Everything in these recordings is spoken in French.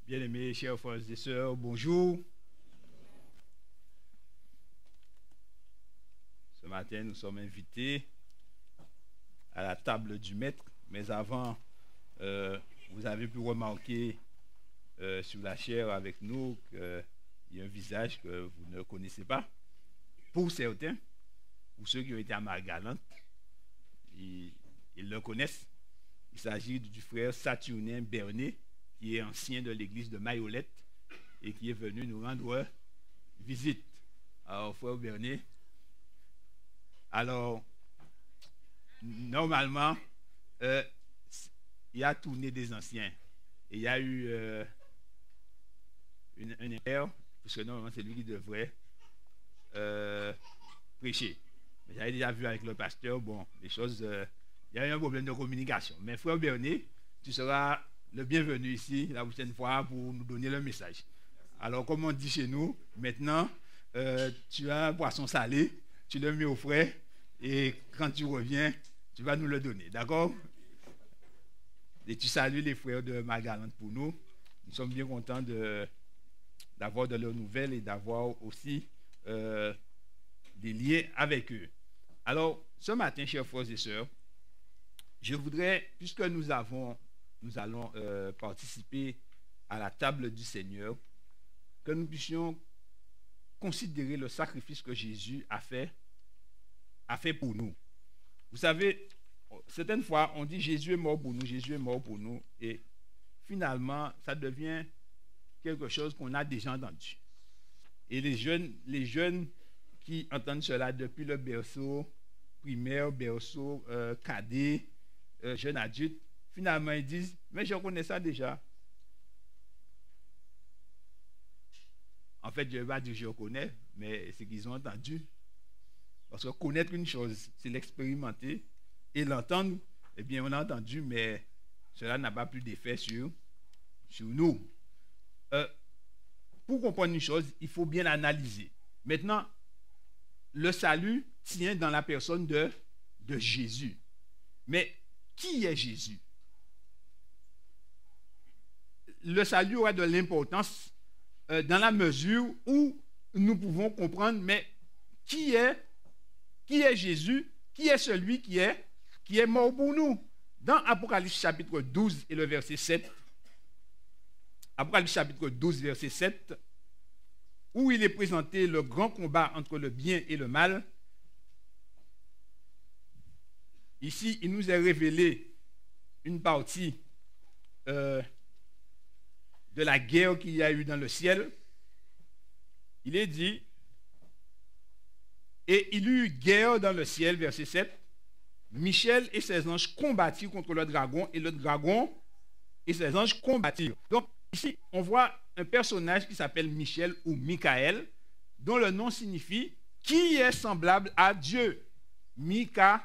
Bien-aimés, chers frères et sœurs, bonjour. Ce matin, nous sommes invités à la table du maître, mais avant, vous avez pu remarquer sur la chaire avec nous qu'il y a un visage que vous ne connaissez pas. Pour certains, pour ceux qui ont été à Margalante, ils le connaissent. Il s'agit du frère Saturnin Bernet, qui est ancien de l'église de Mayolette et qui est venu nous rendre visite. Alors, frère Bernet, alors, normalement, il y a tourné des anciens. Et il y a eu un erreur, parce que normalement, c'est lui qui devrait prêcher. Mais j'avais déjà vu avec le pasteur, bon, les choses, il y a eu un problème de communication. Mais frère Bernet, tu seras le bienvenu ici la prochaine fois pour nous donner le message. Alors, comme on dit chez nous, maintenant, tu as un poisson salé, tu le mets au frais, et quand tu reviens, tu vas nous le donner. D'accord? Et tu salues les frères de Margalante pour nous. Nous sommes bien contents d'avoir de leurs nouvelles et d'avoir aussi des liens avec eux. Alors, ce matin, chers frères et sœurs, je voudrais, puisque nous allons participer à la table du Seigneur, que nous puissions considérer le sacrifice que Jésus a fait pour nous. Vous savez, certaines fois, on dit Jésus est mort pour nous, Jésus est mort pour nous, et finalement, ça devient quelque chose qu'on a déjà entendu. Et les jeunes qui entendent cela depuis le berceau primaire, berceau cadet, jeune adulte, finalement, ils disent, mais je connais ça déjà. En fait, je ne vais pas dire que je connais, mais c'est qu'ils ont entendu. Parce que connaître une chose, c'est l'expérimenter. Et l'entendre, eh bien, on a entendu, mais cela n'a pas plus d'effet sur nous. Pour comprendre une chose, il faut bien l'analyser. Maintenant, le salut tient dans la personne de Jésus. Mais qui est Jésus? Le salut aura de l'importance dans la mesure où nous pouvons comprendre, mais qui est Jésus? Qui est celui qui est mort pour nous? Dans Apocalypse chapitre 12 et le verset 7, Apocalypse chapitre 12, verset 7, où il est présenté le grand combat entre le bien et le mal. Ici, il nous est révélé une partie de la guerre qu'il y a eu dans le ciel. Il est dit, et il y eut guerre dans le ciel, verset 7. Michel et ses anges combattirent contre le dragon, et le dragon et ses anges combattirent. Donc, ici, on voit un personnage qui s'appelle Michel ou Michael, dont le nom signifie qui est semblable à Dieu. Michael,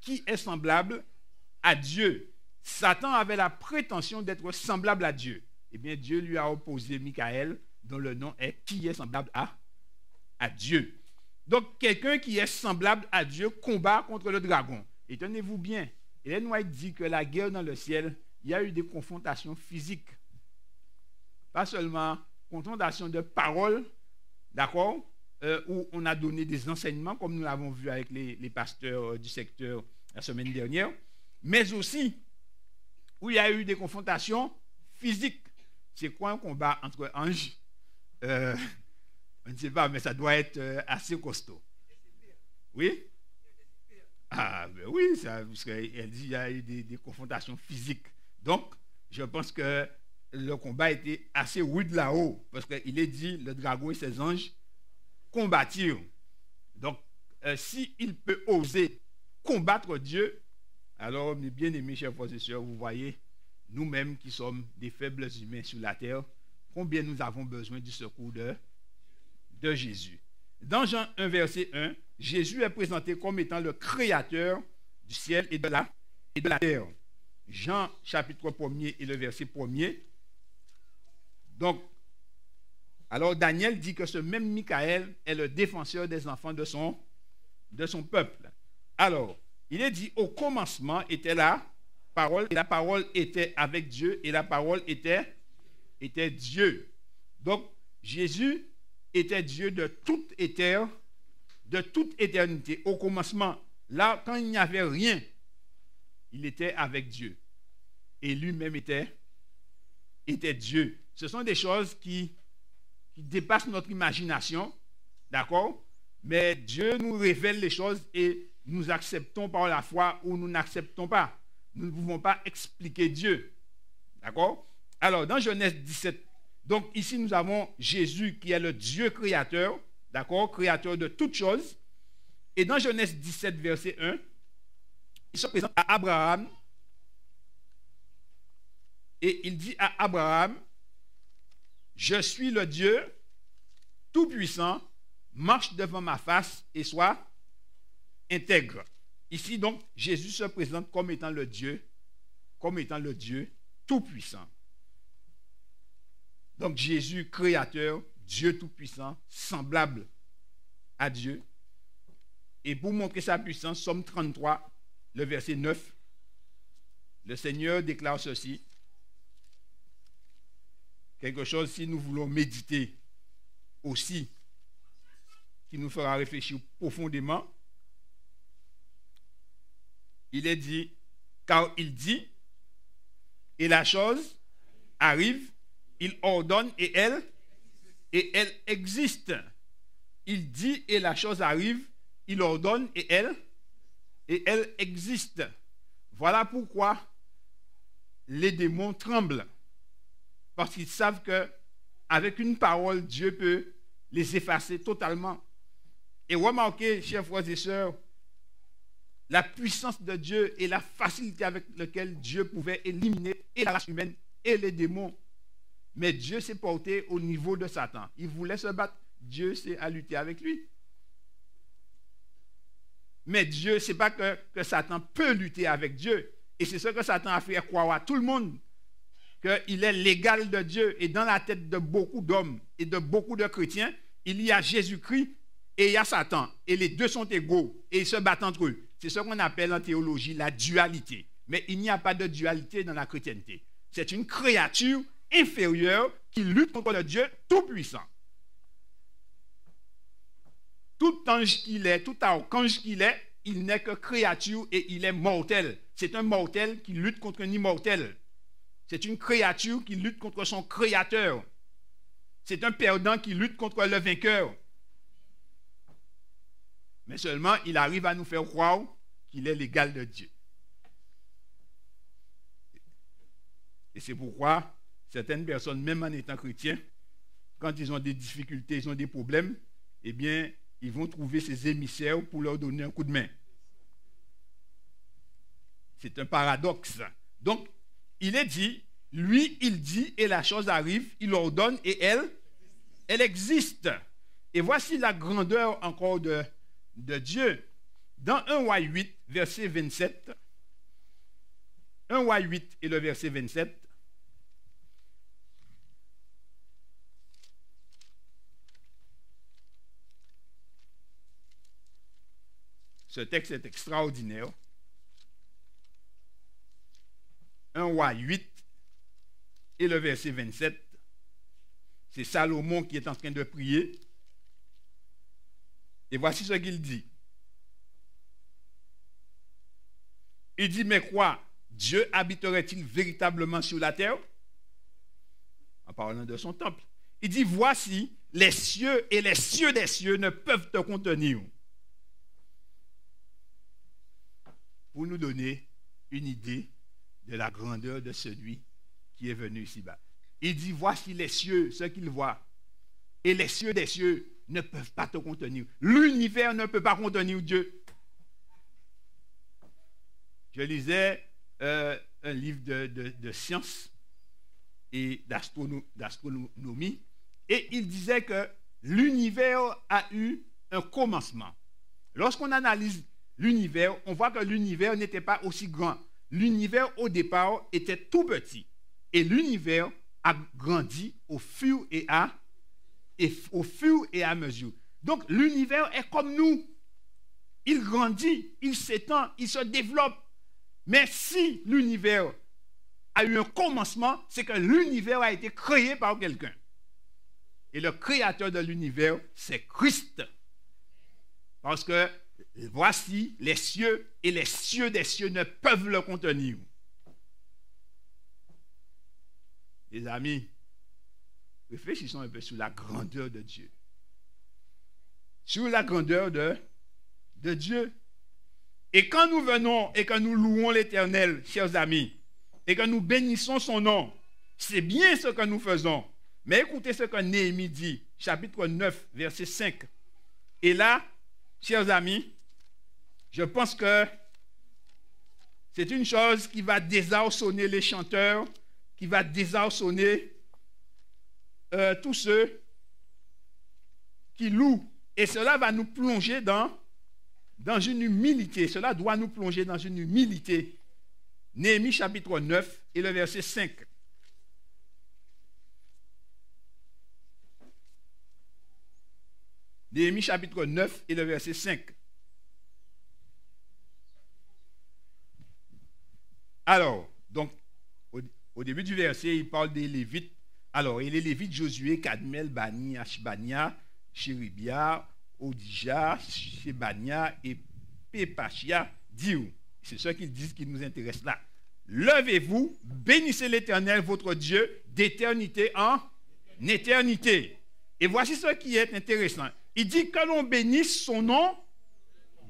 qui est semblable à Dieu. Satan avait la prétention d'être semblable à Dieu. Eh bien, Dieu lui a opposé Michael, dont le nom est qui est semblable à Dieu. Donc, quelqu'un qui est semblable à Dieu combat contre le dragon. Et tenez-vous bien, Ellen White dit que la guerre dans le ciel, il y a eu des confrontations physiques. Pas seulement confrontations de paroles, d'accord, où on a donné des enseignements, comme nous l'avons vu avec les pasteurs du secteur la semaine dernière, mais aussi où il y a eu des confrontations physiques. C'est quoi un combat entre anges? On ne sait pas, mais ça doit être assez costaud. Oui? Ah, ben oui, parce qu'elle dit qu'il y a eu des confrontations physiques. Donc, je pense que le combat était assez rude là-haut, parce qu'il est dit, le dragon et ses anges combattirent. Donc, s'il peut oser combattre Dieu, alors, mes bien-aimés, chers frères et sœurs, vous voyez, nous-mêmes qui sommes des faibles humains sur la terre, combien nous avons besoin du secours de Jésus. Dans Jean 1, verset 1, Jésus est présenté comme étant le créateur du ciel et de la terre. Jean chapitre 1er et le verset 1er. Donc, alors Daniel dit que ce même Michael est le défenseur des enfants de son peuple. Alors, il est dit, au commencement était la parole, et la parole était avec Dieu, et la parole était était Dieu. Donc, Jésus était Dieu de toute éternité. Au commencement, là, quand il n'y avait rien, il était avec Dieu. Et lui-même était Dieu. Ce sont des choses qui dépassent notre imagination, d'accord? Mais Dieu nous révèle les choses et nous acceptons par la foi ou nous n'acceptons pas. Nous ne pouvons pas expliquer Dieu, d'accord? Alors, dans Genèse 17, donc ici nous avons Jésus qui est le Dieu créateur, d'accord? Créateur de toutes choses. Et dans Genèse 17, verset 1, il se présente à Abraham et il dit à Abraham, je suis le Dieu tout-puissant, marche devant ma face et sois intègre. Ici donc, Jésus se présente comme étant le Dieu tout-puissant. Donc Jésus, créateur, Dieu tout-puissant, semblable à Dieu. Et pour montrer sa puissance, Somme 33, le verset 9, le Seigneur déclare ceci. Quelque chose, si nous voulons méditer aussi, qui nous fera réfléchir profondément. Il est dit, car il dit, et la chose arrive, il ordonne et elle existe. Il dit et la chose arrive, il ordonne et elle existe. Voilà pourquoi les démons tremblent. Parce qu'ils savent qu'avec une parole, Dieu peut les effacer totalement. Et remarquez, chers frères et sœurs, la puissance de Dieu et la facilité avec laquelle Dieu pouvait éliminer et la race humaine et les démons. Mais Dieu s'est porté au niveau de Satan. Il voulait se battre. Dieu s'est à lutter avec lui. Mais Dieu, ce n'est pas que Satan peut lutter avec Dieu. Et c'est ce que Satan a fait croire à tout le monde. Qu'il est l'égal de Dieu. Et dans la tête de beaucoup d'hommes et de beaucoup de chrétiens, il y a Jésus-Christ et il y a Satan. Et les deux sont égaux. Et ils se battent entre eux. C'est ce qu'on appelle en théologie la dualité. Mais il n'y a pas de dualité dans la chrétienté. C'est une créature inférieure qui lutte contre le Dieu tout-puissant. Tout ange qu'il est, tout archange qu'il est, il n'est que créature et il est mortel. C'est un mortel qui lutte contre un immortel. C'est une créature qui lutte contre son créateur. C'est un perdant qui lutte contre le vainqueur. Mais seulement, il arrive à nous faire croire qu'il est l'égal de Dieu. Et c'est pourquoi certaines personnes, même en étant chrétiens, quand ils ont des difficultés, ils ont des problèmes, eh bien, ils vont trouver ces émissaires pour leur donner un coup de main. C'est un paradoxe. Donc, il est dit, lui, il dit et la chose arrive, il ordonne et elle existe. Et voici la grandeur encore de Dieu. Dans 1 Roi 8, verset 27, 1 Roi 8 et le verset 27, ce texte est extraordinaire. 1 Roi 8 et le verset 27, c'est Salomon qui est en train de prier. Et voici ce qu'il dit. Il dit, mais quoi? Dieu habiterait-il véritablement sur la terre? En parlant de son temple. Il dit, voici, les cieux et les cieux des cieux ne peuvent te contenir. Pour nous donner une idée de la grandeur de celui qui est venu ici-bas. Il dit, voici les cieux, ce qu'il voit. Et les cieux des cieux ne peuvent pas te contenir. L'univers ne peut pas contenir Dieu. Je lisais un livre de science et d'astronomie, et il disait que l'univers a eu un commencement. Lorsqu'on analyse l'univers, on voit que l'univers n'était pas aussi grand. L'univers, au départ, était tout petit. Et l'univers a grandi au fur et à mesure. Donc, l'univers est comme nous. Il grandit, il s'étend, il se développe. Mais si l'univers a eu un commencement, c'est que l'univers a été créé par quelqu'un. Et le créateur de l'univers, c'est Christ. Parce que voici les cieux et les cieux des cieux ne peuvent le contenir. Les amis, réfléchissons un peu sur la grandeur de Dieu. Sur la grandeur de Dieu. Et quand nous venons et que nous louons l'Éternel, chers amis, et que nous bénissons son nom, c'est bien ce que nous faisons. Mais écoutez ce que Néhémie dit, chapitre 9, verset 5. Et là, chers amis, je pense que c'est une chose qui va désarçonner les chanteurs, qui va désarçonner tous ceux qui louent. Et cela va nous plonger dans une humilité. Cela doit nous plonger dans une humilité. Néhémie chapitre 9 et le verset 5. Néhémie chapitre 9 et le verset 5. Alors, donc, au début du verset, il parle des Lévites. Alors, et les Lévites, Josué, Kadmel, Bani, Ashbania, Chéribia, Odija, Shebania et Pepachia, Diou. C'est ce qu'ils disent qui nous intéresse là. Levez-vous, bénissez l'Éternel, votre Dieu, d'éternité en éternité. Et voici ce qui est intéressant. Il dit que l'on bénisse son nom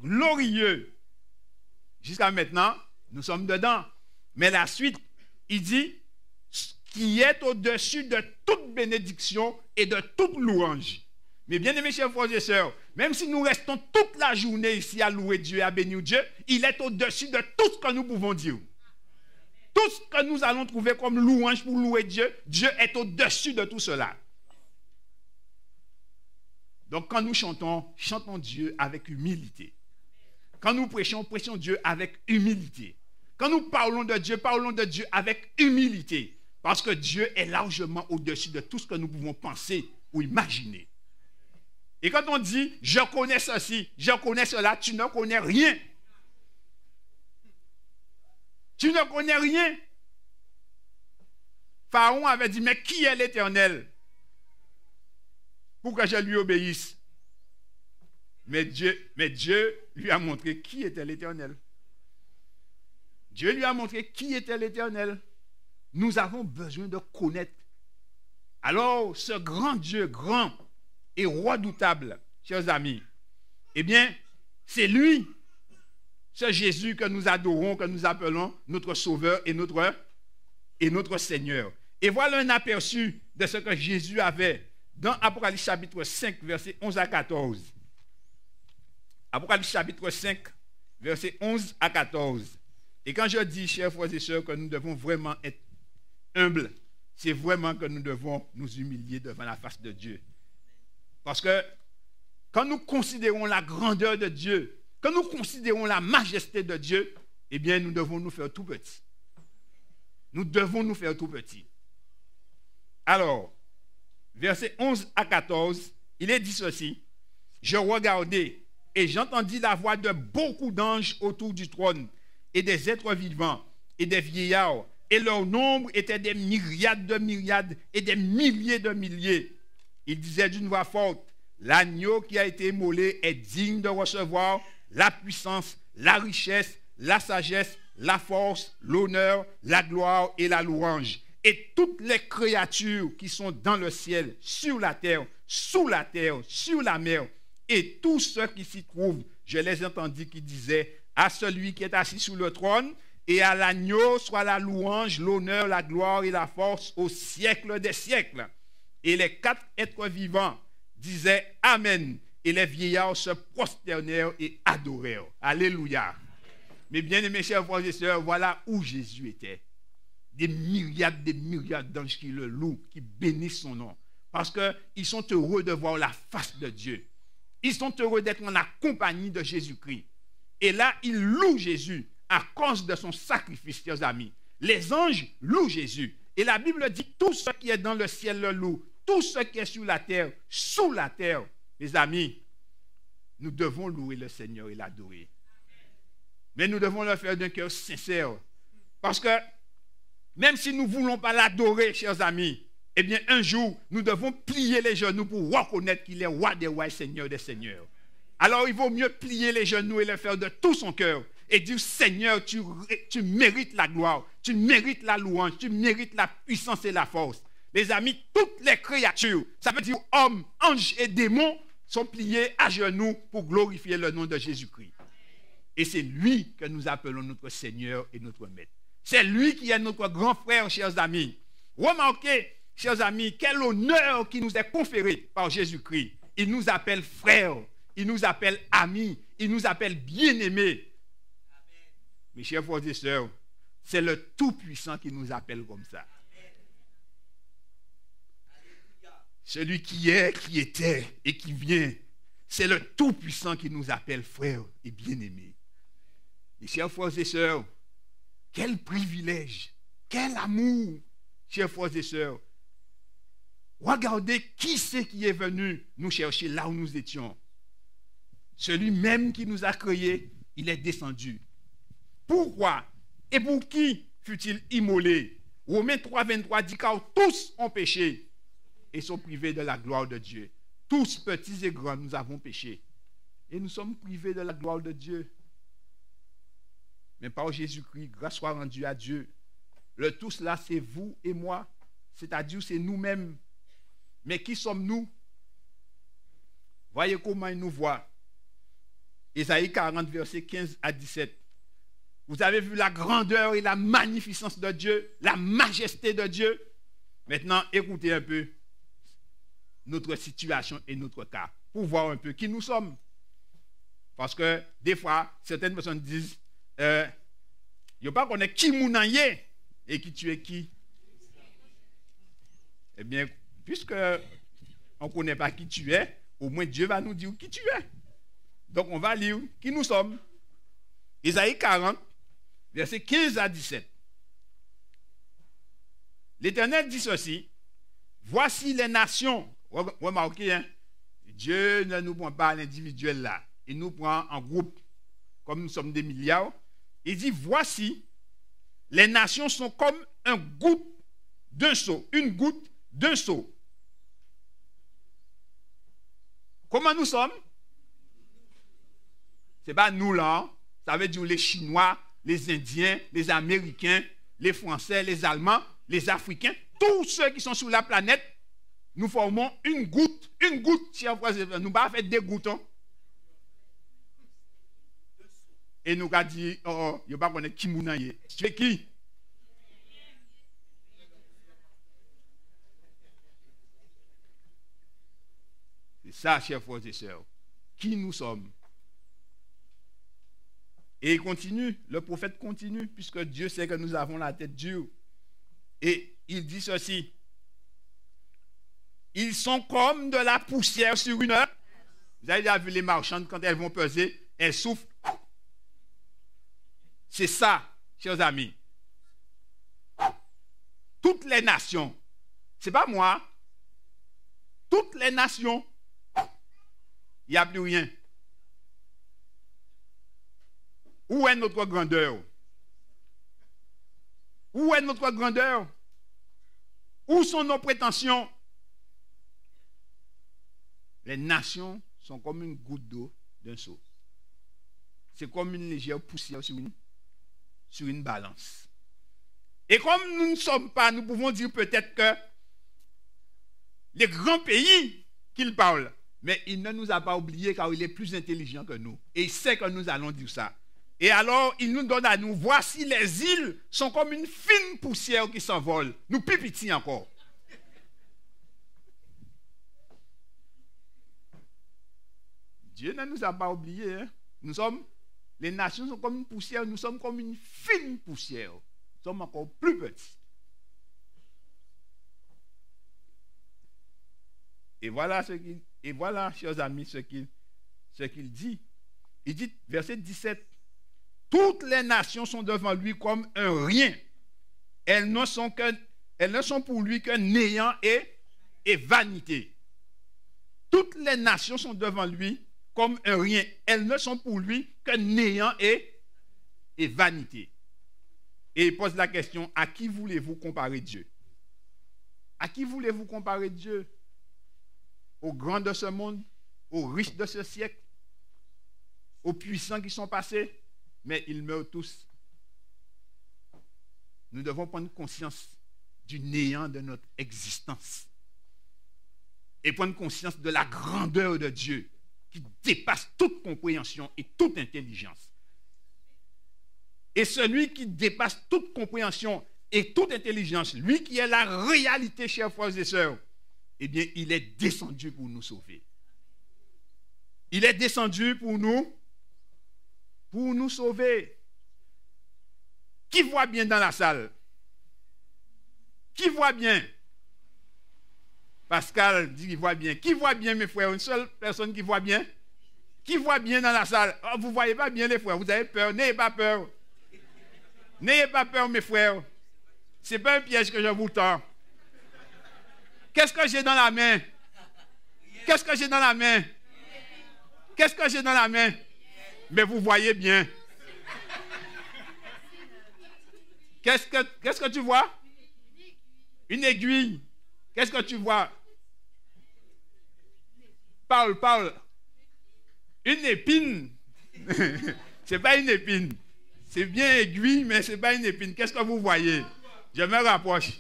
glorieux. Jusqu'à maintenant, nous sommes dedans. Mais la suite, il dit qui est au-dessus de toute bénédiction et de toute louange. Mais bien aimés chers frères et sœurs, même si nous restons toute la journée ici à louer Dieu et à bénir Dieu, il est au-dessus de tout ce que nous pouvons dire. Tout ce que nous allons trouver comme louange pour louer Dieu, Dieu est au-dessus de tout cela. Donc quand nous chantons, chantons Dieu avec humilité. Quand nous prêchons, prêchons Dieu avec humilité. Quand nous parlons de Dieu avec humilité. Parce que Dieu est largement au-dessus de tout ce que nous pouvons penser ou imaginer. Et quand on dit, je connais ceci, je connais cela, tu ne connais rien. Tu ne connais rien. Pharaon avait dit, mais qui est l'Éternel pour que je lui obéisse? Mais Dieu lui a montré qui était l'Éternel. Dieu lui a montré qui était l'Éternel. Nous avons besoin de connaître. Alors, ce grand Dieu, grand et redoutable, chers amis, eh bien, c'est lui, ce Jésus que nous adorons, que nous appelons notre Sauveur et notre Seigneur. Et voilà un aperçu de ce que Jésus avait dans Apocalypse chapitre 5, versets 11 à 14. Apocalypse chapitre 5, versets 11 à 14. Et quand je dis, chers frères et sœurs, que nous devons vraiment être humbles, c'est vraiment que nous devons nous humilier devant la face de Dieu. Parce que quand nous considérons la grandeur de Dieu, quand nous considérons la majesté de Dieu, eh bien, nous devons nous faire tout petits. Nous devons nous faire tout petits. Alors, versets 11 à 14, il est dit ceci. Je regardai et j'entendis la voix de beaucoup d'anges autour du trône et des êtres vivants et des vieillards. Et leur nombre était des myriades de myriades et des milliers de milliers. Il disait d'une voix forte, l'agneau qui a été immolé est digne de recevoir la puissance, la richesse, la sagesse, la force, l'honneur, la gloire et la louange. Et toutes les créatures qui sont dans le ciel, sur la terre, sous la terre, sur la mer, et tous ceux qui s'y trouvent, je les entendis qui disaient, à celui qui est assis sur le trône, et à l'agneau soit la louange, l'honneur, la gloire et la force au siècle des siècles. Et les quatre êtres vivants disaient Amen. Et les vieillards se prosternèrent et adorèrent. Alléluia. Mais bien aimés chers frères et sœurs, voilà où Jésus était. Des myriades d'anges qui le louent, qui bénissent son nom. Parce qu'ils sont heureux de voir la face de Dieu. Ils sont heureux d'être en la compagnie de Jésus-Christ. Et là, ils louent Jésus à cause de son sacrifice, chers amis. Les anges louent Jésus. Et la Bible dit, tout ce qui est dans le ciel le loue. Tout ce qui est sur la terre, sous la terre. Mes amis, nous devons louer le Seigneur et l'adorer. Mais nous devons le faire d'un cœur sincère. Parce que Même si nous ne voulons pas l'adorer, chers amis, eh bien, un jour, nous devons plier les genoux pour reconnaître qu'il est roi des rois et seigneur des seigneurs. Alors, il vaut mieux plier les genoux et le faire de tout son cœur et dire, Seigneur, tu mérites la gloire, tu mérites la louange, tu mérites la puissance et la force. Les amis, toutes les créatures, ça veut dire hommes, anges et démons, sont pliés à genoux pour glorifier le nom de Jésus-Christ. Et c'est lui que nous appelons notre Seigneur et notre Maître. C'est lui qui est notre grand frère, chers amis. Remarquez, chers amis, quel honneur qui nous est conféré par Jésus-Christ. Il nous appelle frères, il nous appelle amis, il nous appelle bien-aimés. Mes chers frères et sœurs, c'est le Tout-Puissant qui nous appelle comme ça. Celui qui est, qui était et qui vient, c'est le Tout-Puissant qui nous appelle frères et bien-aimés. Mes chers frères et sœurs, quel privilège, quel amour, chers frères et sœurs. Regardez qui c'est qui est venu nous chercher là où nous étions. Celui même qui nous a créés, il est descendu. Pourquoi et pour qui fut-il immolé? Romains 3, 23 dit car tous ont péché et sont privés de la gloire de Dieu. Tous, petits et grands, nous avons péché. Et nous sommes privés de la gloire de Dieu. Mais par Jésus-Christ, grâce soit rendue à Dieu. Le tout cela, c'est vous et moi. C'est-à-dire, c'est nous-mêmes. Mais qui sommes-nous? Voyez comment il nous voit. Ésaïe 40, versets 15 à 17. Vous avez vu la grandeur et la magnificence de Dieu, la majesté de Dieu. Maintenant, écoutez un peu notre situation et notre cas, pour voir un peu qui nous sommes. Parce que des fois, certaines personnes disent, il n'y a pas qu'on est qui mounaye et qui tu es qui. Eh bien, puisque on ne connaît pas qui tu es, au moins Dieu va nous dire qui tu es. Donc on va lire qui nous sommes. Ésaïe 40, versets 15 à 17. L'Éternel dit ceci, voici les nations. Remarquez, hein, Dieu ne nous prend pas à l'individuel là. Il nous prend en groupe, comme nous sommes des milliards. Il dit, voici, les nations sont comme un goutte d'un seau, une goutte d'un seau. Comment nous sommes? Ce n'est pas nous là, ça veut dire les Chinois, les Indiens, les Américains, les Français, les Allemands, les Africains, tous ceux qui sont sur la planète, nous formons une goutte, chers frères et sœurs. Nous pas fait des gouttes. Et nous avons dit, oh, il n'y a pas qu'on est qui mounaye. Tu es qui? C'est ça, chers frères et sœurs. Qui nous sommes? Et il continue, le prophète continue, puisque Dieu sait que nous avons la tête dure. Et il dit ceci. Ils sont comme de la poussière sur une heure. Vous avez déjà vu les marchandes, quand elles vont peser, elles soufflent. C'est ça, chers amis. Toutes les nations, ce n'est pas moi, toutes les nations, il n'y a plus rien. Où est notre grandeur? Où est notre grandeur? Où sont nos prétentions? Les nations sont comme une goutte d'eau d'un seau. C'est comme une légère poussière sur une balance. Et comme nous ne sommes pas, nous pouvons dire peut-être que les grands pays qu'il parle, mais il ne nous a pas oubliés car il est plus intelligent que nous. Et il sait que nous allons dire ça. Et alors, il nous donne à nous, voici les îles sont comme une fine poussière qui s'envole. Nous pipitons encore. Dieu ne nous a pas oubliés. Hein? Les nations sont comme une poussière, nous sommes comme une fine poussière. Nous sommes encore plus petits. Et voilà, chers amis, ce qu'il dit. Il dit, verset 17, toutes les nations sont devant lui comme un rien. Elles ne sont pour lui qu'un néant et vanité. Toutes les nations sont devant lui comme un rien. Elles ne sont pour lui qu'un néant et vanité. Et il pose la question, à qui voulez-vous comparer Dieu? À qui voulez-vous comparer Dieu? Aux grands de ce monde, aux riches de ce siècle, aux puissants qui sont passés, mais ils meurent tous. Nous devons prendre conscience du néant de notre existence et prendre conscience de la grandeur de Dieu qui dépasse toute compréhension et toute intelligence. Et celui qui dépasse toute compréhension et toute intelligence, lui qui est la réalité, chers frères et sœurs, eh bien, il est descendu pour nous sauver. Il est descendu pour nous sauver. Qui voit bien dans la salle? Qui voit bien? Pascal dit qu'il voit bien. Qui voit bien, mes frères? Une seule personne qui voit bien? Qui voit bien dans la salle? Oh, vous ne voyez pas bien, les frères. Vous avez peur. N'ayez pas peur. N'ayez pas peur, mes frères. Ce n'est pas un piège que je vous tends. Qu'est-ce que j'ai dans la main? Qu'est-ce que j'ai dans la main? Qu'est-ce que j'ai dans la main? Mais vous voyez bien. Qu'est-ce que tu vois? Une aiguille. Qu'est-ce que tu vois? Parle. Une épine. Ce n'est pas une épine. C'est bien aiguille, mais ce n'est pas une épine. Qu'est-ce que vous voyez? Je me rapproche.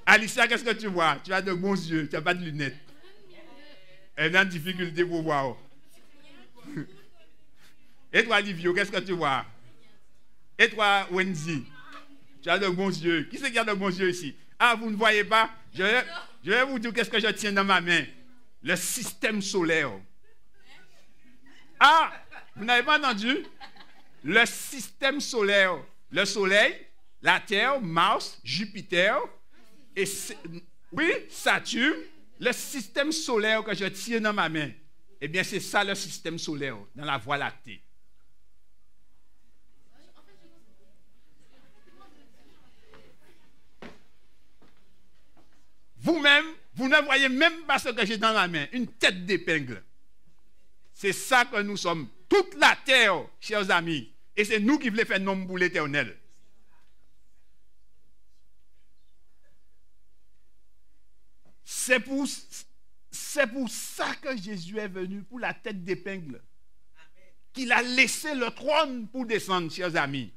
Alicia, qu'est-ce que tu vois? Tu as de bons yeux, tu n'as pas de lunettes. Elle a une difficulté pour voir. Et toi, Livio, qu'est-ce que tu vois? Et toi, Wendy, tu as de bons yeux. Qui c'est qui a de bons yeux ici? Ah, vous ne voyez pas? Je vais vous dire qu'est-ce que je tiens dans ma main. Le système solaire. Ah, vous n'avez pas entendu? Le système solaire. Le Soleil, la Terre, Mars, Jupiter, et oui, Saturne, le système solaire que je tiens dans ma main. Eh bien, c'est ça le système solaire dans la Voie lactée. Vous-même, vous ne voyez même pas ce que j'ai dans la main, une tête d'épingle. C'est ça que nous sommes. Toute la terre, chers amis. Et c'est nous qui voulons faire nom pour l'Éternel. C'est pour ça que Jésus est venu, pour la tête d'épingle. Qu'il a laissé le trône pour descendre, chers amis.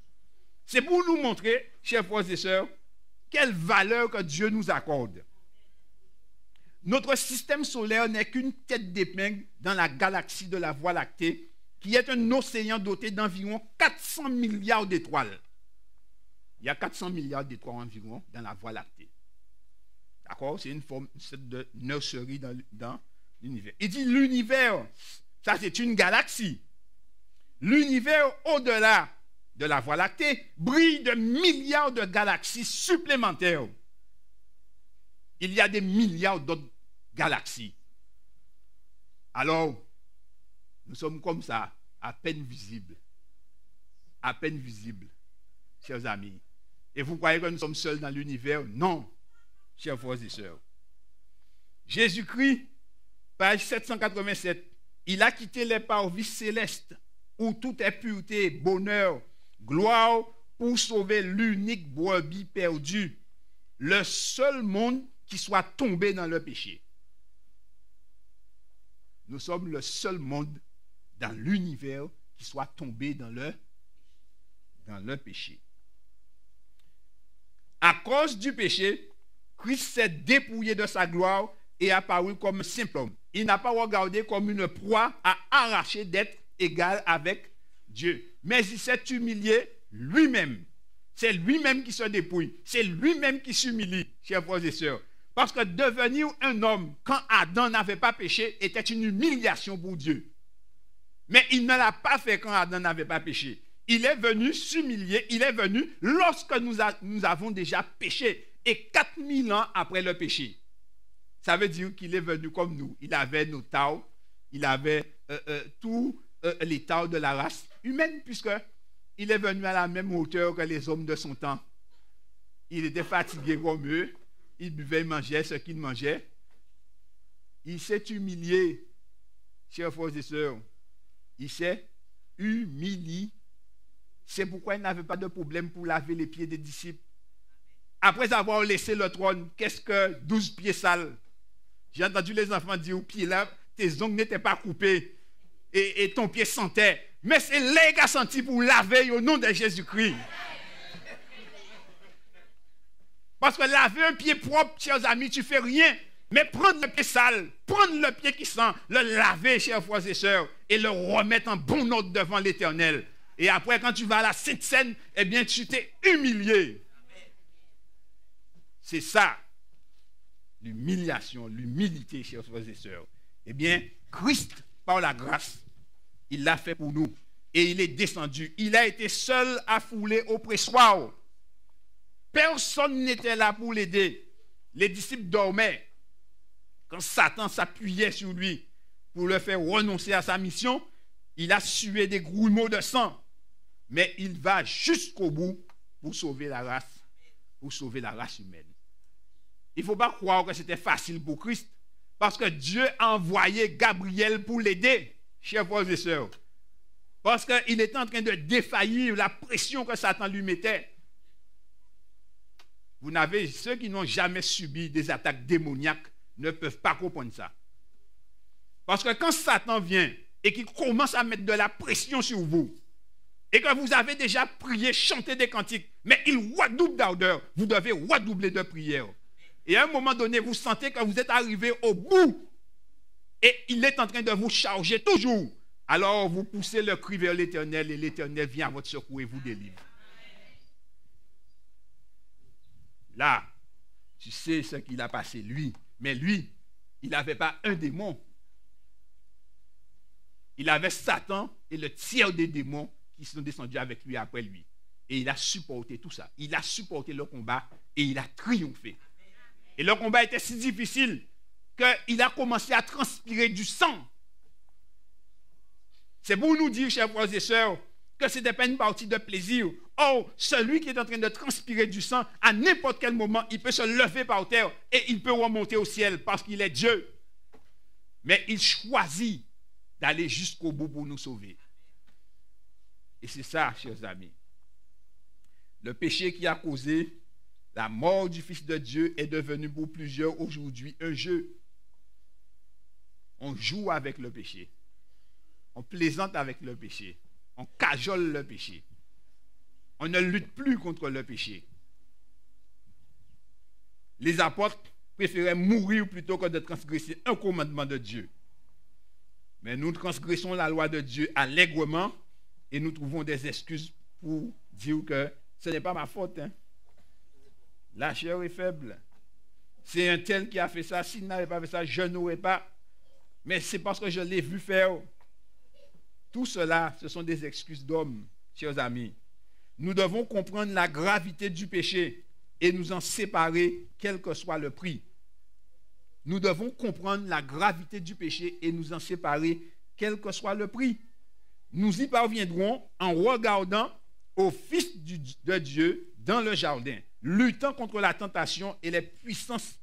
C'est pour nous montrer, chers frères et sœurs, quelle valeur que Dieu nous accorde. Notre système solaire n'est qu'une tête d'épingle dans la galaxie de la Voie lactée, qui est un océan doté d'environ 400 milliards d'étoiles. Il y a 400 milliards d'étoiles environ dans la Voie lactée. D'accord? C'est une forme de nurserie dans l'univers. Il dit l'univers, ça c'est une galaxie. L'univers au-delà de la Voie lactée brille de milliards de galaxies supplémentaires. Il y a des milliards d'autres galaxies. Alors, nous sommes comme ça, à peine visibles. À peine visibles, chers amis. Et vous croyez que nous sommes seuls dans l'univers? Non, chers frères et sœurs. Jésus-Christ, page 787, il a quitté les parvis célestes où tout est pureté, bonheur, gloire pour sauver l'unique brebis perdue, le seul monde qui soit tombé dans le péché. Nous sommes le seul monde dans l'univers qui soit tombé dans le péché. À cause du péché, Christ s'est dépouillé de sa gloire et apparu comme un simple homme. Il n'a pas regardé comme une proie à arracher d'être égal avec Dieu. Mais il s'est humilié lui-même. C'est lui-même qui se dépouille. C'est lui-même qui s'humilie, chers frères et sœurs. Parce que devenir un homme quand Adam n'avait pas péché était une humiliation pour Dieu. Mais il ne l'a pas fait quand Adam n'avait pas péché. Il est venu s'humilier, il est venu lorsque nous avons déjà péché. Et 4000 ans après le péché. Ça veut dire qu'il est venu comme nous. Il avait nos tares, il avait tous les tares de la race humaine, puisqu'il est venu à la même hauteur que les hommes de son temps. Il était fatigué comme eux. Il buvait, il mangeait ce qu'il mangeait. Il s'est humilié, chers frères et sœurs. Il s'est humilié. C'est pourquoi il n'avait pas de problème pour laver les pieds des disciples. Après avoir laissé le trône, qu'est-ce que 12 pieds sales? J'ai entendu les enfants dire au pied là, tes ongles n'étaient pas coupés et ton pied sentait. Mais c'est là qu'il a senti pour laver au nom de Jésus-Christ. Parce que laver un pied propre, chers amis, tu ne fais rien. Mais prendre le pied sale, prendre le pied qui sent, le laver, chers frères et sœurs, et le remettre en bon ordre devant l'Éternel. Et après, quand tu vas à la Sainte Seine, eh bien, tu t'es humilié. C'est ça, l'humiliation, l'humilité, chers frères et sœurs. Eh bien, Christ, par la grâce, il l'a fait pour nous. Et il est descendu. Il a été seul à fouler au pressoir. Personne n'était là pour l'aider. Les disciples dormaient. Quand Satan s'appuyait sur lui pour le faire renoncer à sa mission, il a sué des grumeaux de sang. Mais il va jusqu'au bout pour sauver la race humaine. Il ne faut pas croire que c'était facile pour Christ, parce que Dieu a envoyé Gabriel pour l'aider, chers frères et sœurs. Parce qu'il était en train de défaillir la pression que Satan lui mettait. Ceux qui n'ont jamais subi des attaques démoniaques ne peuvent pas comprendre ça. Parce que quand Satan vient et qu'il commence à mettre de la pression sur vous, et que vous avez déjà prié, chanté des cantiques, mais il redouble d'ardeur, vous devez redoubler de prière. Et à un moment donné, vous sentez que vous êtes arrivé au bout, et il est en train de vous charger toujours. Alors vous poussez le cri vers l'Éternel, et l'Éternel vient à votre secours et vous délivre. Là, tu sais ce qu'il a passé, lui. Mais lui, il n'avait pas un démon. Il avait Satan et le tiers des démons qui sont descendus avec lui après lui. Et il a supporté tout ça. Il a supporté le combat et il a triomphé. Et le combat était si difficile qu'il a commencé à transpirer du sang. C'est pour nous dire, chers frères et sœurs, que ce n'était pas une partie de plaisir. Or, celui qui est en train de transpirer du sang, à n'importe quel moment, il peut se lever par terre et il peut remonter au ciel parce qu'il est Dieu. Mais il choisit d'aller jusqu'au bout pour nous sauver. Et c'est ça, chers amis. Le péché qui a causé la mort du Fils de Dieu est devenu pour plusieurs aujourd'hui un jeu. On joue avec le péché. On plaisante avec le péché. On cajole le péché. On ne lutte plus contre le péché. Les apôtres préféraient mourir plutôt que de transgresser un commandement de Dieu. Mais nous transgressons la loi de Dieu allègrement et nous trouvons des excuses pour dire que ce n'est pas ma faute. La chair est faible. C'est un tel qui a fait ça. S'il n'avait pas fait ça, je n'aurais pas. Mais c'est parce que je l'ai vu faire. Tout cela, ce sont des excuses d'hommes, chers amis. Nous devons comprendre la gravité du péché et nous en séparer, quel que soit le prix. Nous devons comprendre la gravité du péché et nous en séparer, quel que soit le prix. Nous y parviendrons en regardant au Fils de Dieu dans le jardin, luttant contre la tentation et les puissances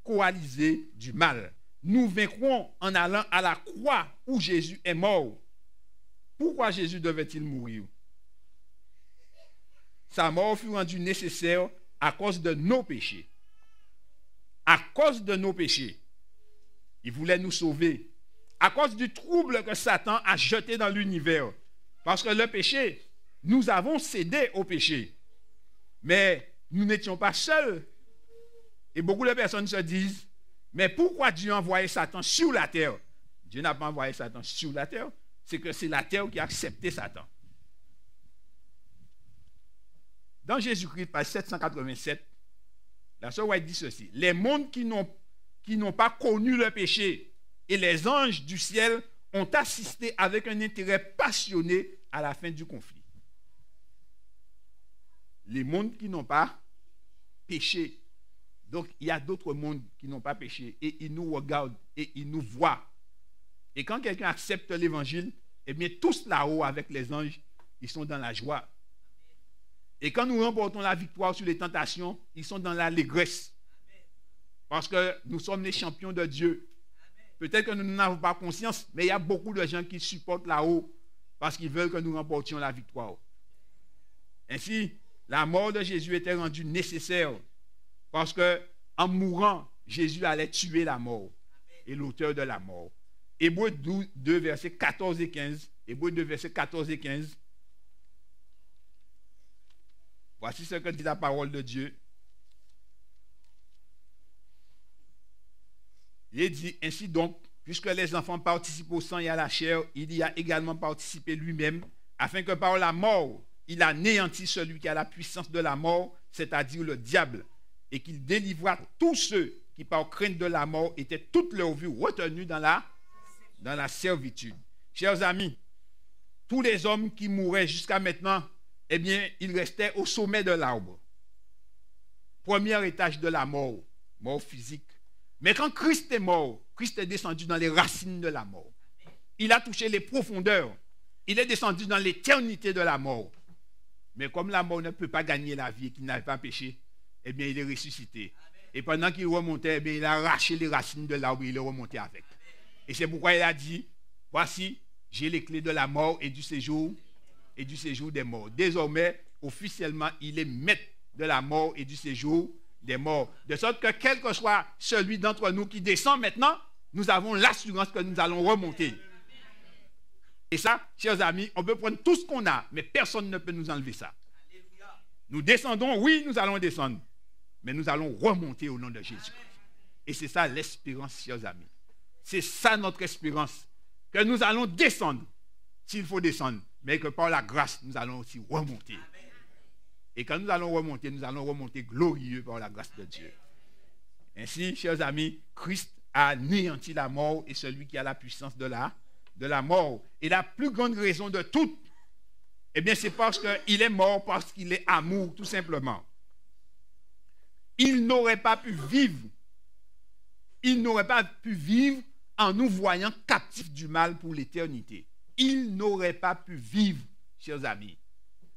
coalisées du mal. Nous vaincrons en allant à la croix où Jésus est mort. Pourquoi Jésus devait-il mourir? Sa mort fut rendue nécessaire à cause de nos péchés. À cause de nos péchés. Il voulait nous sauver. À cause du trouble que Satan a jeté dans l'univers. Parce que le péché, nous avons cédé au péché. Mais nous n'étions pas seuls. Et beaucoup de personnes se disent, mais pourquoi Dieu a envoyé Satan sur la terre? Dieu n'a pas envoyé Satan sur la terre. C'est que c'est la terre qui a accepté Satan. Dans Jésus-Christ, page 787, la sœur White dit ceci. Les mondes qui n'ont pas connu le péché et les anges du ciel ont assisté avec un intérêt passionné à la fin du conflit. Les mondes qui n'ont pas péché. Donc, il y a d'autres mondes qui n'ont pas péché et ils nous regardent et ils nous voient. Et quand quelqu'un accepte l'évangile, eh bien, tous là-haut avec les anges, ils sont dans la joie. Et quand nous remportons la victoire sur les tentations, ils sont dans l'allégresse. Parce que nous sommes les champions de Dieu. Peut-être que nous n'avons pas conscience, mais il y a beaucoup de gens qui supportent là-haut parce qu'ils veulent que nous remportions la victoire. Ainsi, la mort de Jésus était rendue nécessaire parce que en mourant, Jésus allait tuer la mort et l'auteur de la mort. Hébreux 2, versets 14 et 15. Hébreux 2, versets 14 et 15. Voici ce que dit la parole de Dieu. Il est dit, ainsi donc, puisque les enfants participent au sang et à la chair, il y a également participé lui-même, afin que par la mort, il anéantit celui qui a la puissance de la mort, c'est-à-dire le diable, et qu'il délivra tous ceux qui, par crainte de la mort, étaient toute leur vie retenus dans la servitude. Chers amis, tous les hommes qui mouraient jusqu'à maintenant, eh bien, ils restaient au sommet de l'arbre. Premier étage de la mort, mort physique. Mais quand Christ est mort, Christ est descendu dans les racines de la mort. Il a touché les profondeurs. Il est descendu dans l'éternité de la mort. Mais comme la mort ne peut pas gagner la vie et qu'il n'avait pas péché, eh bien, il est ressuscité. Et pendant qu'il remontait, eh bien, il a arraché les racines de l'arbre et il est remonté avec. Et c'est pourquoi il a dit, voici, j'ai les clés de la mort et du séjour des morts. Désormais, officiellement, il est maître de la mort et du séjour des morts. De sorte que quel que soit celui d'entre nous qui descend maintenant, nous avons l'assurance que nous allons remonter. Et ça, chers amis, on peut prendre tout ce qu'on a, mais personne ne peut nous enlever ça. Nous descendons, oui, nous allons descendre, mais nous allons remonter au nom de Jésus. Et c'est ça l'espérance, chers amis. C'est ça notre espérance, que nous allons descendre, s'il faut descendre, mais que par la grâce, nous allons aussi remonter. Et quand nous allons remonter glorieux par la grâce de Dieu. Ainsi, chers amis, Christ a anéanti la mort et celui qui a la puissance de la mort. Et la plus grande raison de toutes, eh bien, c'est parce qu'il est mort, parce qu'il est amour, tout simplement. Il n'aurait pas pu vivre. Il n'aurait pas pu vivre en nous voyant captifs du mal pour l'éternité. Il n'aurait pas pu vivre, chers amis.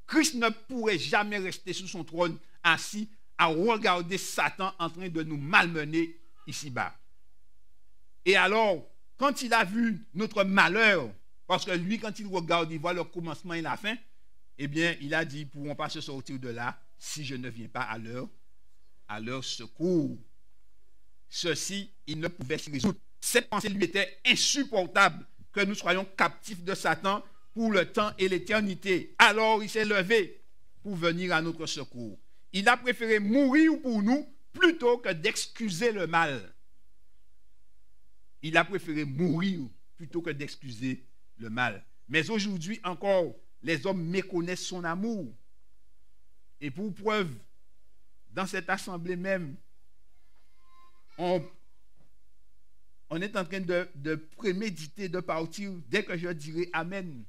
Christ ne pourrait jamais rester sur son trône assis à regarder Satan en train de nous malmener ici-bas. Et alors, quand il a vu notre malheur, parce que lui, quand il regarde, il voit le commencement et la fin, eh bien, il a dit, ils ne pourront pas se sortir de là si je ne viens pas à leur secours. Ceci, il ne pouvait s'y résoudre. Cette pensée lui était insupportable, que nous soyons captifs de Satan pour le temps et l'éternité. Alors, il s'est levé pour venir à notre secours. Il a préféré mourir pour nous plutôt que d'excuser le mal. Il a préféré mourir plutôt que d'excuser le mal. Mais aujourd'hui encore, les hommes méconnaissent son amour. Et pour preuve, dans cette assemblée même, on est en train de préméditer, de partir dès que je dirai Amen.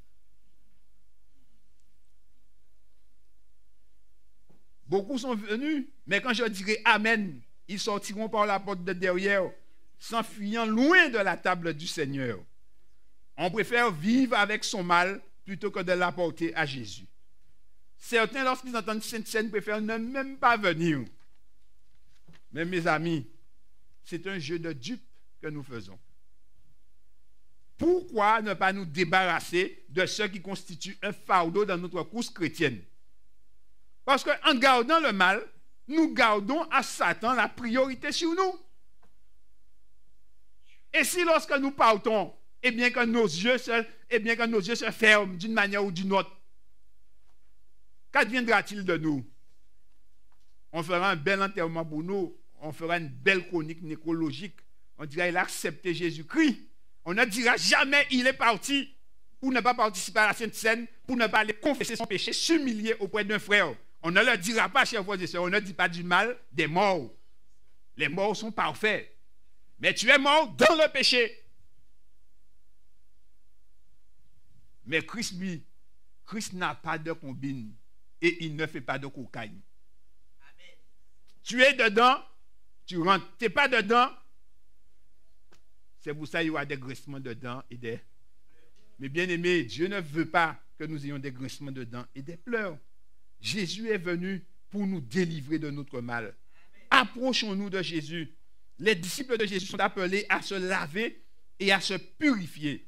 Beaucoup sont venus, mais quand je dirai Amen, ils sortiront par la porte de derrière, s'enfuyant loin de la table du Seigneur. On préfère vivre avec son mal plutôt que de l'apporter à Jésus. Certains, lorsqu'ils entendent cette scène, préfèrent ne même pas venir. Mais mes amis, c'est un jeu de dupes que nous faisons. Pourquoi ne pas nous débarrasser de ce qui constitue un fardeau dans notre course chrétienne? Parce qu'en gardant le mal, nous gardons à Satan la priorité sur nous. Et si lorsque nous partons, eh bien que nos yeux se ferment d'une manière ou d'une autre, qu'adviendra-t-il de nous? On fera un bel enterrement pour nous, on fera une belle chronique nécrologique, on dira il a accepté Jésus-Christ. On ne dira jamais il est parti pour ne pas participer à la Sainte Seine, pour ne pas aller confesser son péché, s'humilier auprès d'un frère. On ne leur dira pas, chers frères et sœurs, on ne dit pas du mal des morts. Les morts sont parfaits. Mais tu es mort dans le péché. Mais Christ, lui, Christ n'a pas de combine et il ne fait pas de cocaïne. Amen. Tu es dedans, tu rentres. Tu n'es pas dedans. C'est pour ça qu'il y aura des graissements dedans et des... Mais bien aimé, Dieu ne veut pas que nous ayons des graissements dedans et des pleurs. Jésus est venu pour nous délivrer de notre mal. Approchons-nous de Jésus. Les disciples de Jésus sont appelés à se laver et à se purifier.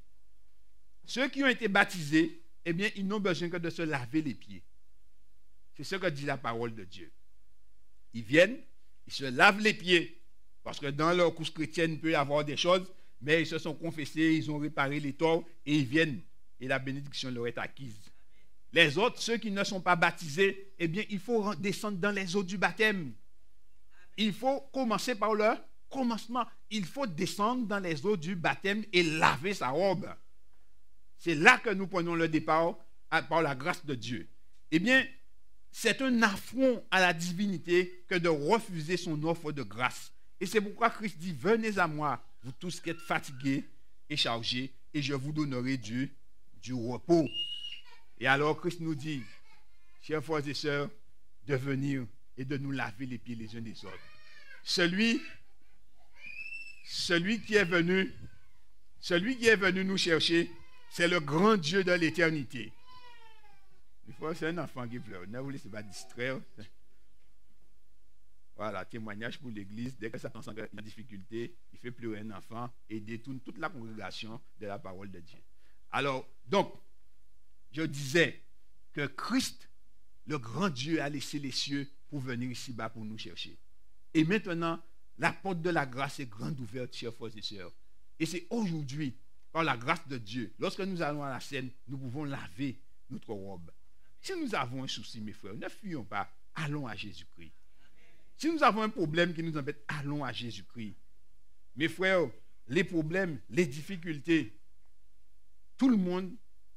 Ceux qui ont été baptisés, eh bien, ils n'ont besoin que de se laver les pieds. C'est ce que dit la parole de Dieu. Ils viennent, ils se lavent les pieds, parce que dans leur couche chrétienne, il peut y avoir des choses, mais ils se sont confessés, ils ont réparé les torts, et ils viennent, et la bénédiction leur est acquise. Les autres, ceux qui ne sont pas baptisés, eh bien, il faut descendre dans les eaux du baptême. Il faut commencer par le commencement. Il faut descendre dans les eaux du baptême et laver sa robe. C'est là que nous prenons le départ par la grâce de Dieu. Eh bien, c'est un affront à la divinité que de refuser son offre de grâce. Et c'est pourquoi Christ dit, venez à moi, vous tous qui êtes fatigués et chargés, et je vous donnerai du repos. Et alors Christ nous dit, chers frères et sœurs, de venir et de nous laver les pieds les uns des autres. Celui qui est venu nous chercher, c'est le grand Dieu de l'éternité. Il faut c'est un enfant qui pleure. Ne vous laissez pas distraire. Voilà, témoignage pour l'église. Dès que Satan sent qu'il y a une difficulté, il fait pleurer un enfant et détourne toute la congrégation de la parole de Dieu. Alors, donc, je disais que Christ, le grand Dieu, a laissé les cieux pour venir ici-bas pour nous chercher. Et maintenant, la porte de la grâce est grande ouverte, chers frères et sœurs. Et c'est aujourd'hui, par la grâce de Dieu, lorsque nous allons à la scène, nous pouvons laver notre robe. Si nous avons un souci, mes frères, ne fuyons pas, allons à Jésus-Christ. Si nous avons un problème qui nous embête, allons à Jésus-Christ. Mes frères, les problèmes, les difficultés, tout le monde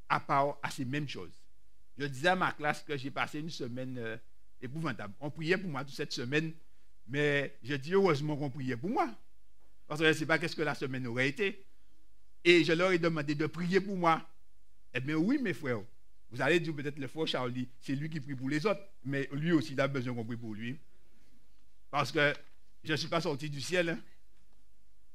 a part à ces mêmes choses. Je disais à ma classe que j'ai passé une semaine épouvantable. On priait pour moi toute cette semaine, mais je dis heureusement qu'on priait pour moi. Parce que je ne sais pas qu'est-ce que la semaine aurait été. Et je leur ai demandé de prier pour moi. Eh bien oui, mes frères. Vous allez dire peut-être le frère Charlie, c'est lui qui prie pour les autres, mais lui aussi, il a besoin qu'on prie pour lui. Parce que je ne suis pas sorti du ciel. Hein.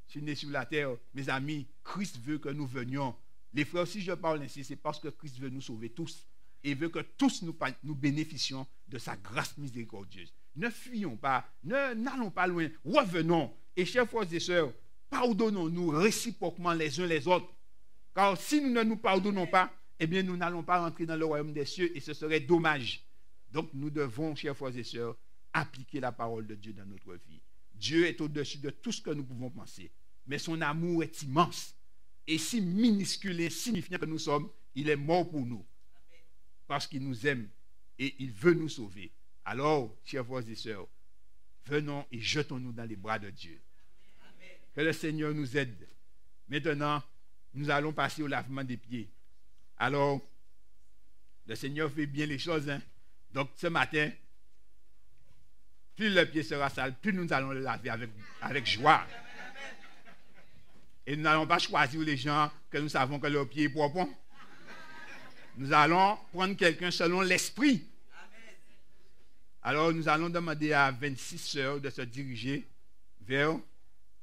Je suis né sur la terre. Mes amis, Christ veut que nous venions. Les frères, si je parle ainsi, c'est parce que Christ veut nous sauver tous. Et veut que tous nous bénéficions de sa grâce miséricordieuse. Ne fuyons pas, n'allons pas loin, revenons. Et chers frères et sœurs, pardonnons-nous réciproquement les uns les autres. Car si nous ne nous pardonnons pas, eh bien nous n'allons pas rentrer dans le royaume des cieux et ce serait dommage. Donc nous devons, chers frères et sœurs, appliquer la parole de Dieu dans notre vie. Dieu est au-dessus de tout ce que nous pouvons penser. Mais son amour est immense. Et si minuscule et insignifiant que nous sommes, il est mort pour nous. Parce qu'il nous aime et il veut nous sauver. Alors, chers frères et sœurs, venons et jetons-nous dans les bras de Dieu. Que le Seigneur nous aide. Maintenant, nous allons passer au lavement des pieds. Alors, le Seigneur fait bien les choses. Hein? Donc, ce matin, plus le pied sera sale, plus nous allons le laver avec joie. Et nous n'allons pas choisir les gens que nous savons que leur pied est propre. Nous allons prendre quelqu'un selon l'esprit. Alors, nous allons demander à 26 sœurs de se diriger vers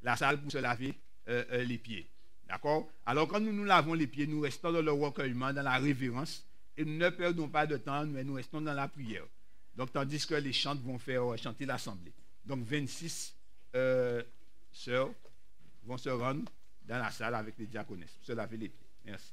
la salle pour se laver les pieds. D'accord? Alors, quand nous nous lavons les pieds, nous restons dans le recueillement, dans la révérence, et nous ne perdons pas de temps, mais nous restons dans la prière. Donc, tandis que les chantes vont faire chanter l'assemblée. Donc, 26 sœurs vont se rendre dans la salle avec les diaconesses, se laver les pieds. Merci.